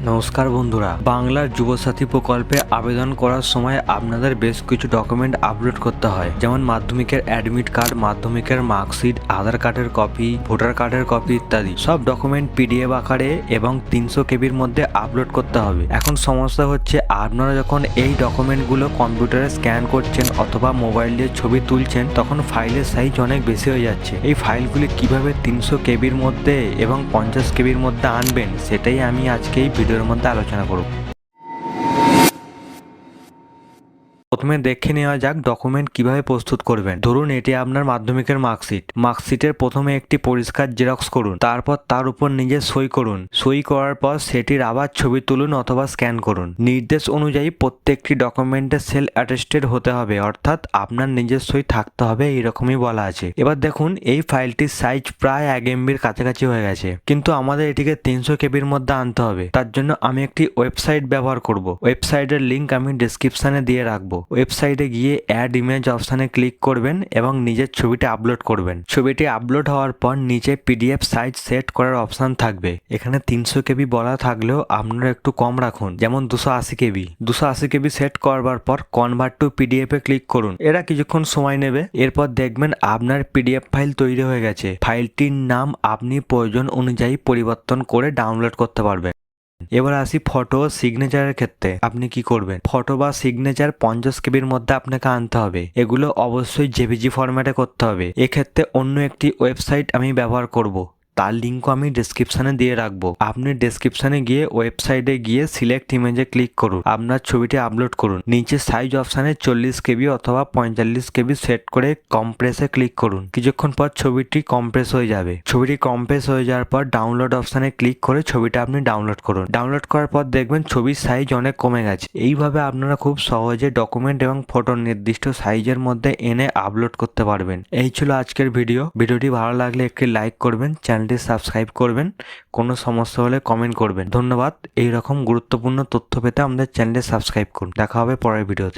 নমস্কার বন্ধুরা, বাংলার যুবসাথী প্রকল্পে আবেদন করার সময় আপনাদের বেশ কিছু ডকুমেন্ট আপলোড করতে হয়, যেমন মাধ্যমিকের অ্যাডমিট কার্ড, মাধ্যমিকের মার্কশিট, আধার কার্ডের কপি, ভোটার কার্ডের কপি ইত্যাদি। সব ডকুমেন্ট পিডিএফ আকারে এবং 300 কেবির মধ্যে আপলোড করতে হবে। এখন সমস্যা হচ্ছে, আপনারা যখন এই ডকুমেন্টগুলো কম্পিউটারে স্ক্যান করছেন অথবা মোবাইল দিয়ে ছবি তুলছেন, তখন ফাইলের সাইজ অনেক বেশি হয়ে যাচ্ছে। এই ফাইলগুলি কিভাবে 300 কেবির মধ্যে এবং 50 কেবির মধ্যে আনবেন, সেটাই আমি আজকে এই ভিডিওর মধ্যে আলোচনা করব। প্রথমে দেখে নেওয়া যাক ডকুমেন্ট কিভাবে প্রস্তুত করবেন। ধরুন এটি আপনার মাধ্যমিকের মার্কশিটের প্রথমে একটি পরিষ্কার জেরক্স করুন, তারপর তার উপর নিজে সই করুন। সই করার পর সেটির আবার ছবি তুলুন অথবা স্ক্যান করুন। নির্দেশ অনুযায়ী প্রত্যেকটি ডকুমেন্টের সেলফ অ্যাটেস্টেড হতে হবে, অর্থাৎ আপনার নিজের সই থাকতে হবে, এইরকমই বলা আছে। এবার দেখুন এই ফাইলটির সাইজ প্রায় 1 MBর কাছাকাছি হয়ে গেছে, কিন্তু আমাদের এটিকে 300 কেবির মধ্যে আনতে হবে। তার জন্য আমি একটি ওয়েবসাইট ব্যবহার করব। ওয়েবসাইটের লিঙ্ক আমি ডেসক্রিপশনে দিয়ে রাখবো। ওয়েবসাইটে গিয়ে অ্যাড ইমেজ অপশানে ক্লিক করবেন এবং নিজের ছবিটি আপলোড করবেন। ছবিটি আপলোড হওয়ার পর নিচে পিডিএফ সাইজ সেট করার অপশান থাকবে। এখানে 300 কেবি বলা থাকলেও আপনারা একটু কম রাখুন, যেমন 280 কেবি। 280 কেবি সেট করবার পর convert to PDF A click করুন। এরা কিছুক্ষণ সময় নেবে। এরপর দেখবেন আপনার পিডিএফ ফাইল তৈরি হয়ে গেছে। ফাইলটির নাম আপনি প্রয়োজন অনুযায়ী পরিবর্তন করে ডাউনলোড করতে পারবেন। এবার আসি ফটো ও সিগনেচারের ক্ষেত্রে। আপনি কি করবেন? ফটো বা সিগনেচার 50 কেবির মধ্যে আপনাকে আনতে হবে। এগুলো অবশ্যই জেপিজি ফরম্যাটে করতে হবে। এক্ষেত্রে অন্য একটি ওয়েবসাইট আমি ব্যবহার করব, তার লিঙ্কও আমি ডেসক্রিপশনে দিয়ে রাখবো। আপনি ডেসক্রিপশনে গিয়ে ওয়েবসাইটে গিয়ে সিলেক্ট ইমেজে ক্লিক করুন, আপনার ছবিটি আপলোড করুন। নিচে সাইজ অপশানে 40 কেবি অথবা 45 কেবি সেট করে কম্প্রেসে ক্লিক করুন। কিছুক্ষণ পর ছবিটি কম্প্রেস হয়ে যাবে। ছবিটি কম্প্রেস হয়ে যাওয়ার পর ডাউনলোড অপশানে ক্লিক করে ছবিটা আপনি ডাউনলোড করুন। ডাউনলোড করার পর দেখবেন ছবির সাইজ অনেক কমে গেছে। এইভাবে আপনারা খুব সহজে ডকুমেন্ট এবং ফটো নির্দিষ্ট সাইজের মধ্যে এনে আপলোড করতে পারবেন। এই ছিল আজকের ভিডিও। ভিডিওটি ভালো লাগলে একটি লাইক করবেন, চ্যানেলটি সাবস্ক্রাইব করবেন, কোনো সমস্যা হলে কমেন্ট করবেন। ধন্যবাদ। এই রকম গুরুত্বপূর্ণ তথ্য পেতে আমাদের চ্যানেলটি সাবস্ক্রাইব করুন। দেখা হবে পরের ভিডিওতে।